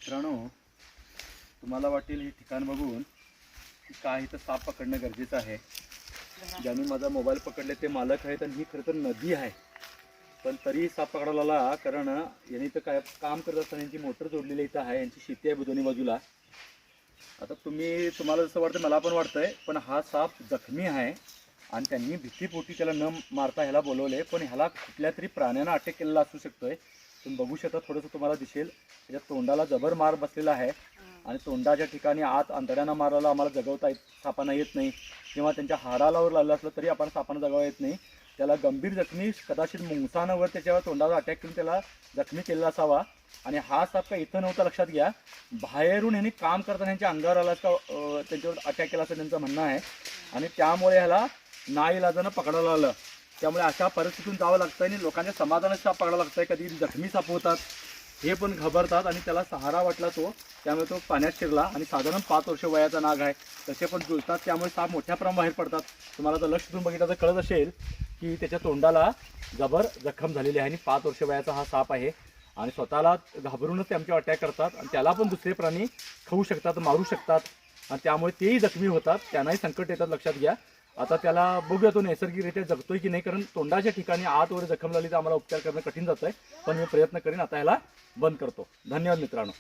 मित्रांनो, तुम्हाला वाटेल हे ठिकाण बघून की काय इथं साप पकडणं गरजेचं आहे. ज्यांनी माझा मोबाईल पकडले ते मालक आहेत आणि ही खरं तर नदी आहे, पण तरी साप पकडायला आला. कारण यांनी तर काय काम करत असताना यांची मोटर जोडलेली इथं आहे, यांची शेती आहे दोन्ही बाजूला. आता तुम्हाला जसं वाटतं मला पण वाटतंय, पण हा साप जखमी आहे आणि त्यांनी भीतीपोटी त्याला न मारता ह्याला बोलवले. पण ह्याला कुठल्या तरी प्राण्यानं अटॅक केलेला असू शकतोय. तुम्ही बघू शकता, थोडंसं तुम्हाला दिसेल त्याच्या तोंडाला जबर मार बसलेला आहे आणि तोंडाच्या ठिकाणी आत आंतड्यांना मारायला आम्हाला जगवता सापांना येत नाही, किंवा त्यांच्या हाडालावर लागलं असलं तरी आपण सापांना जगवा येत नाही. त्याला गंभीर जखमी, कदाचित मुंगसानं त्याच्यावर तोंडावर अटॅक करून त्याला जखमी केलेला असावा. आणि हा साप काय इथं नव्हता, लक्षात घ्या. बाहेरून ह्यांनी काम करताना यांच्या अंगावर आला का त्यांच्यावर अटॅक केला असं त्यांचं म्हणणं आहे. आणि त्यामुळे ह्याला नाईलाजानं पकडायला आलं. त्यामुळे अशा परिस्थितीतून जावं लागतं आणि लोकांच्या समाधानात साप पकडायला लागतंय. कधी जखमी साप होतात, हे पण घाबरतात आणि त्याला सहारा वाटला तो, त्यामुळे तो पाण्यात शिरला. आणि साधारण 5 वर्ष वयाचा नाग आहे, तसे पण जुळतात, त्यामुळे साप मोठ्या प्रमाणात बाहेर पडतात. तुम्हाला जर लक्ष देऊन बघितलं तर कळत असेल की त्याच्या तोंडाला जबर जखम झालेली आहे आणि 5 वर्ष वयाचा हा साप आहे. आणि स्वतःला घाबरूनच ते आमच्यावर अटॅक करतात आणि त्याला पण दुसरे प्राणी खाऊ शकतात, मारू शकतात आणि त्यामुळे तेही जखमी होतात, त्यांनाही संकट येतात, लक्षात घ्या. आता त्याला बघूया तो नैसर्गिकरित्या जगतोय की नाही, कारण तोंडाच्या ठिकाणी आत वगैरे जखम झाली तर आम्हाला उपचार करणं कठीण जातंय. पण मी प्रयत्न करीन. आता ह्याला बंद करतो. धन्यवाद मित्रांनो.